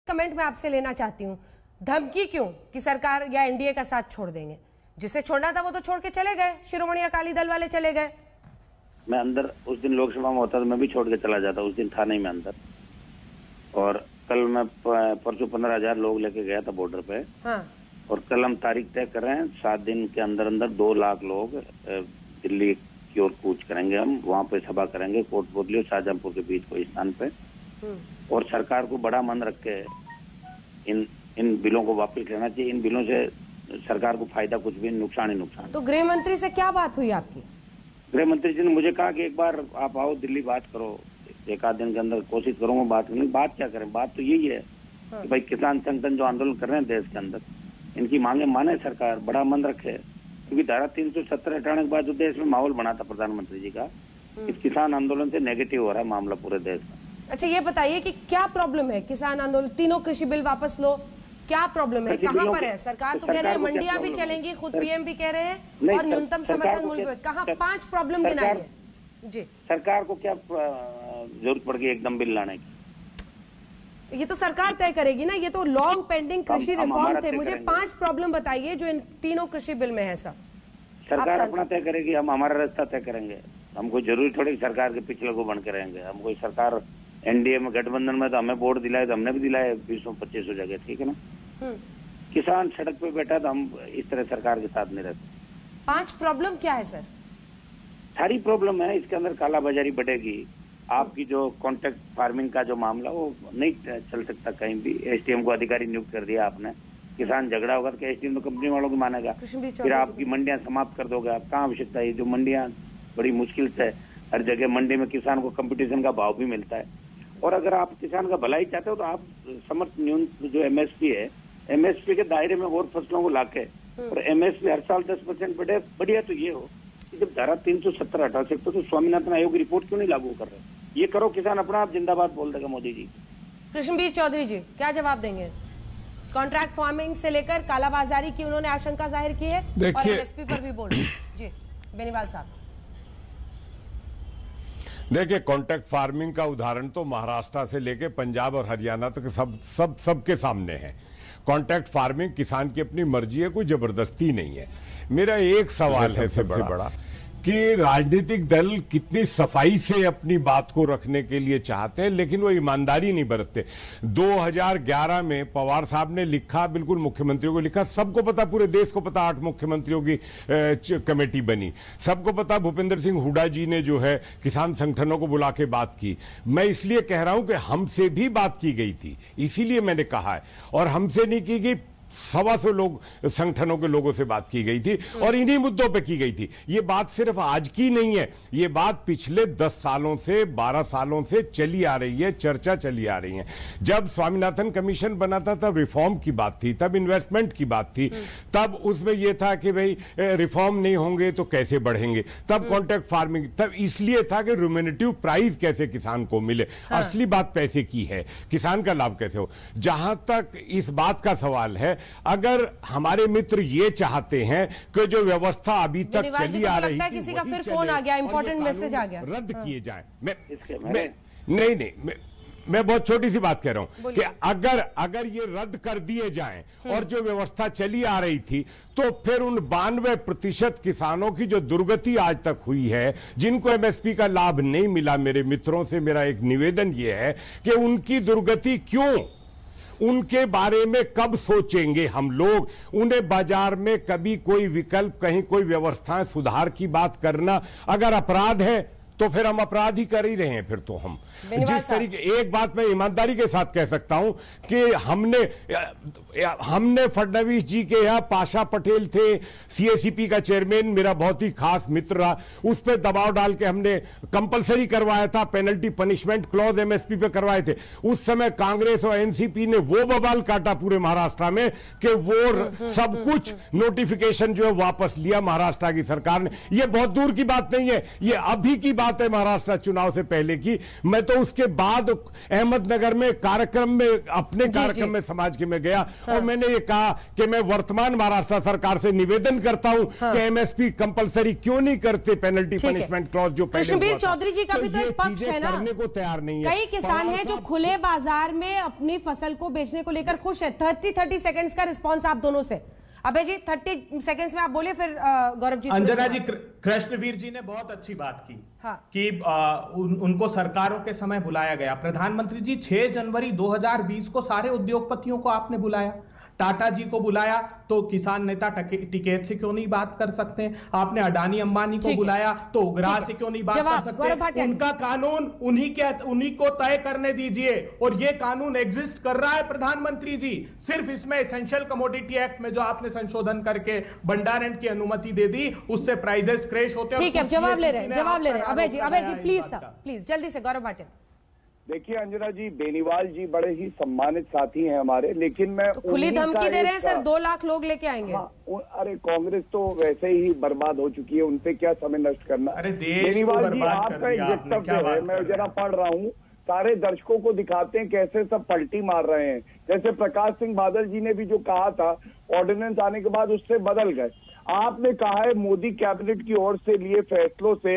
Comment मैं आपसे लेना चाहती हूँ, धमकी क्यों कि सरकार या एनडीए का साथ छोड़ देंगे? जिसे छोड़ना था वो तो छोड़ के चले गए, शिरोमणि अकाली दल वाले चले गए। मैं अंदर उस दिन लोकसभा में होता तो मैं भी छोड़ के चला जाता, उस दिन था नहीं मैं अंदर। और कल मैं परसों 15,000 लोग लेके गया था बॉर्डर पे। हाँ। और कल हम तारीख तय कर रहे हैं, 7 दिन के अंदर अंदर 2 लाख लोग दिल्ली की ओर कूच करेंगे। हम वहाँ पे सभा करेंगे कोटपुतली और शाहजहांपुर के बीच कोई स्थान पे। और सरकार को बड़ा मन रख के इन बिलों को वापस लेना चाहिए। इन बिलों से सरकार को फायदा कुछ भी, नुकसान ही नुकसान। तो गृह मंत्री से क्या बात हुई आपकी? गृह मंत्री जी ने मुझे कहा कि एक बार आप आओ दिल्ली, बात करो। 1 आध दिन के अंदर कोशिश करूंगा बात करने। बात क्या करें, बात तो यही है कि भाई किसान संगठन जो आंदोलन कर रहे हैं देश के अंदर, इनकी मांगे माने सरकार, बड़ा मन रखे। क्योंकि धारा 370 हटाने के बाद जो देश में माहौल बना था प्रधानमंत्री जी का, इस किसान आंदोलन से नेगेटिव हो रहा है मामला पूरे देश में। अच्छा, ये बताइए कि क्या प्रॉब्लम है? किसान आंदोलन, तीनों कृषि बिल वापस लो, क्या प्रॉब्लम है? कहाँ पर है? सरकार तो कह रहे हैं मंडियां भी चलेंगी, खुद पीएम भी कह रहे हैं, और न्यूनतम समर्थन मूल्य पे कहाँ? 5 प्रॉब्लम गिनाइए जी। सरकार को क्या जरूरत पड़ गई एकदम बिल लाने की? ये तो सरकार तय करेगी ना, ये तो लॉन्ग पेंडिंग कृषि रिफॉर्म थे। मुझे 5 प्रॉब्लम बताइए जो इन तीनों कृषि बिल में है। सब सरकार अपना तय करेगी, हम हमारा रास्ता तय करेंगे। हम कोई जरूरी थोड़ी सरकार के पिछले को बन के रहेंगे। हम कोई सरकार एनडीए में गठबंधन में तो हमें वोट दिलाए, तो हमने भी दिलाए 200-2500 जगह, ठीक है ना। किसान सड़क पे बैठा तो हम इस तरह सरकार के साथ नहीं रहते। 5 प्रॉब्लम क्या है सर? सारी प्रॉब्लम है इसके अंदर। कालाबाजारी बढ़ेगी, आपकी जो कॉन्ट्रैक्ट फार्मिंग का जो मामला वो नहीं चल सकता कहीं भी। एसडीएम को अधिकारी नियुक्त कर दिया आपने, किसान झगड़ा होगा तो एसडीएम तो कंपनी वालों की मानेगा। फिर आपकी मंडियां समाप्त कर दोगे आप, कहाँ आवश्यकता है? जो मंडियां बड़ी मुश्किल से हर जगह मंडी में किसान को कंपटीशन का भाव भी मिलता है। और अगर आप किसान का भलाई चाहते हो तो आप समर्थ न्यूनतम जो एमएसपी है, एमएसपी के दायरे में और फसलों को लाके, और एमएसपी हर साल 10% बढ़े। बढ़िया तो ये हो कि जब धारा 370 हटा सकते तो स्वामीनाथन आयोग की रिपोर्ट क्यों नहीं लागू कर रहे? ये करो, किसान अपना आप जिंदाबाद बोल देगा मोदी जी। कृष्णबीर चौधरी जी क्या जवाब देंगे? कॉन्ट्रैक्ट फार्मिंग से लेकर कालाबाजारी की उन्होंने आशंका जाहिर की है, और एमएसपी पर भी बोल जी। बेनीवाल साहब देखिए, कॉन्ट्रैक्ट फार्मिंग का उदाहरण तो महाराष्ट्र से लेकर पंजाब और हरियाणा तक सबके सामने है। कॉन्ट्रैक्ट फार्मिंग किसान की अपनी मर्जी है, कोई जबरदस्ती नहीं है। मेरा एक सवाल है सबसे बड़ा कि राजनीतिक दल कितनी सफाई से अपनी बात को रखने के लिए चाहते हैं, लेकिन वो ईमानदारी नहीं बरतते। 2011 में पवार साहब ने लिखा, बिल्कुल मुख्यमंत्रियों को लिखा, सबको पता, पूरे देश को पता, 8 मुख्यमंत्रियों की कमेटी बनी, सबको पता। भूपेंद्र सिंह हुड्डा जी ने जो है किसान संगठनों को बुला के बात की। मैं इसलिए कह रहा हूं कि हमसे भी बात की गई थी, इसीलिए मैंने कहा है। और हमसे नहीं की गई, 125 लोग संगठनों के लोगों से बात की गई थी, और इन्हीं मुद्दों पे की गई थी। ये बात सिर्फ आज की नहीं है, ये बात पिछले 10 सालों से, 12 सालों से चली आ रही है, चर्चा चली आ रही है। जब स्वामीनाथन कमीशन बना था तब रिफॉर्म की बात थी, तब इन्वेस्टमेंट की बात थी, तब उसमें यह था कि भाई रिफॉर्म नहीं होंगे तो कैसे बढ़ेंगे, तब कॉन्ट्रैक्ट फार्मिंग, तब इसलिए था कि रिम्यूनरेटिव प्राइस कैसे किसान को मिले। असली बात पैसे की है, किसान का लाभ कैसे हो। जहां तक इस बात का सवाल है, अगर हमारे मित्र ये चाहते हैं कि जो व्यवस्था अभी तक चली आ रही थी, किसी का फिर फोन आ गया, इंपॉर्टेंट मैसेज आ गया, रद्द किए जाएं। मैं बहुत छोटी सी बात कह रहा हूं कि अगर ये रद्द कर दिए जाएं और जो व्यवस्था चली आ रही थी, तो फिर उन 92% किसानों की जो दुर्गति आज तक हुई है, जिनको एमएसपी का लाभ नहीं मिला, मेरे मित्रों से मेरा एक निवेदन यह है कि उनकी दुर्गति क्यों, उनके बारे में कब सोचेंगे हम लोग? उन्हें बाजार में कभी कोई विकल्प, कहीं कोई व्यवस्थाएं सुधार की बात करना अगर अपराध है, तो फिर हम अपराध ही कर ही रहे हैं। फिर तो हम जिस तरीके, एक बात मैं ईमानदारी के साथ कह सकता हूं कि हमने फडणवीस जी के यहाँ, पाशा पटेल थे सीएसीपी का चेयरमैन, मेरा बहुत ही खास मित्र रहा, उस पर दबाव डाल के हमने कंपलसरी करवाया था, पेनल्टी पनिशमेंट क्लॉज एमएसपी पे करवाए थे। उस समय कांग्रेस और एनसीपी ने वो बवाल काटा पूरे महाराष्ट्र में कि वो सब कुछ नोटिफिकेशन जो है वापस लिया महाराष्ट्र की सरकार ने। ये बहुत दूर की बात नहीं है, ये अभी की बात बात है महाराष्ट्र चुनाव से पहले की। मैं तो उसके बाद अहमदनगर में कार्यक्रम में अपने कार्यक्रम में समाज के में गया और मैंने ये कहा कि मैं वर्तमान महाराष्ट्र सरकार से निवेदन करता हूं कि एमएसपी कंपलसरी क्यों नहीं करते, पेनल्टी पनिशमेंट क्लॉज जो पहले कृष्णवीर चौधरी जी का भी तो एक पक्ष है ना, करने को तैयार नहीं है। कई किसान हैं जो खुले बाजार में अपनी फसल को बेचने को लेकर खुश है। 30 सेकंड्स का रिस्पांस आप दोनों से। अबे जी 30 सेकंड्स में आप बोले, फिर गौरव जी। अंजना जी, कृष्णवीर जी ने बहुत अच्छी बात की। हाँ। कि उनको सरकारों के समय बुलाया गया। प्रधानमंत्री जी 6 जनवरी 2020 को सारे उद्योगपतियों को आपने बुलाया, टाटा जी को बुलाया, तो किसान नेता टिकैत से क्यों नहीं बात कर सकते? आपने अडानी अंबानी को बुलाया तो उग्रा से क्यों नहीं बात कर सकते? उनका कानून उन्हीं को तय करने दीजिए। और ये कानून एग्जिस्ट कर रहा है प्रधानमंत्री जी। सिर्फ इसमें एसेंशियल कमोडिटी एक्ट में जो आपने संशोधन करके भंडारण की अनुमति दे दी, उससे प्राइजेस क्रैश होते हैं। ठीक है, जवाब ले रहे हैं अभय जी प्लीज जल्दी से। गौरव भाटिया, देखिए अंजना जी, बेनीवाल जी बड़े ही सम्मानित साथी हैं हमारे, लेकिन मैं तो खुली धमकी दे रहे हैं सर, 2 लाख लोग लेके आएंगे। अरे कांग्रेस तो वैसे ही बर्बाद हो चुकी है, उनपे क्या समय नष्ट करना। अरे बेनीवाल जी, आपका एक वक्तव्य है, मैं जरा पढ़ रहा हूँ, सारे दर्शकों को दिखाते हैं कैसे सब पलटी मार रहे हैं। जैसे प्रकाश सिंह बादल जी ने भी जो कहा था, ऑर्डिनेंस आने के बाद उससे बदल गए। आपने कहा है मोदी कैबिनेट की ओर से लिए फैसलों से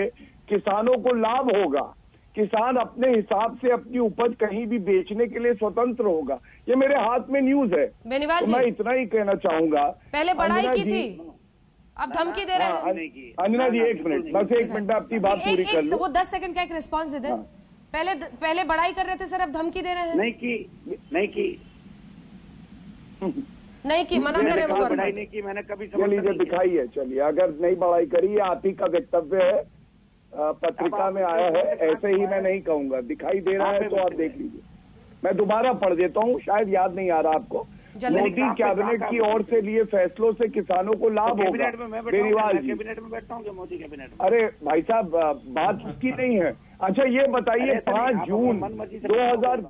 किसानों को लाभ होगा, किसान अपने हिसाब से अपनी उपज कहीं भी बेचने के लिए स्वतंत्र होगा। ये मेरे हाथ में न्यूज है, बेनीवाल तो मैं इतना ही कहना चाहूंगा। पहले बढ़ाई की थी, अब धमकी दे रहे हैं। अंजना जी 1 मिनट, बस 1 मिनट में अपनी बात पूरी कर लो। वो 10 सेकंड का एक रिस्पॉन्स दे दें। पहले बढ़ाई कर रहे थे सर, अब धमकी दे रहे हैं। नहीं की मना करे वो। बढ़ाई नहीं की मैंने कभी। चलिए दिखाई है, चलिए अगर नहीं बढ़ाई करी, आप ही का वक्तव्य है, पत्रिका में आया है, ऐसे ही मैं नहीं कहूंगा। दिखाई दे रहा है तो आप देख लीजिए। मैं दोबारा पढ़ देता हूँ, शायद याद नहीं आ रहा आपको। मोदी कैबिनेट की ओर से लिए फैसलों से किसानों को लाभ होगा। बेनीवाल जी, कैबिनेट में बैठता हूँ मोदी कैबिनेट में। अरे भाई साहब, बात उसकी नहीं है। अच्छा ये बताइए, 5 जून 2000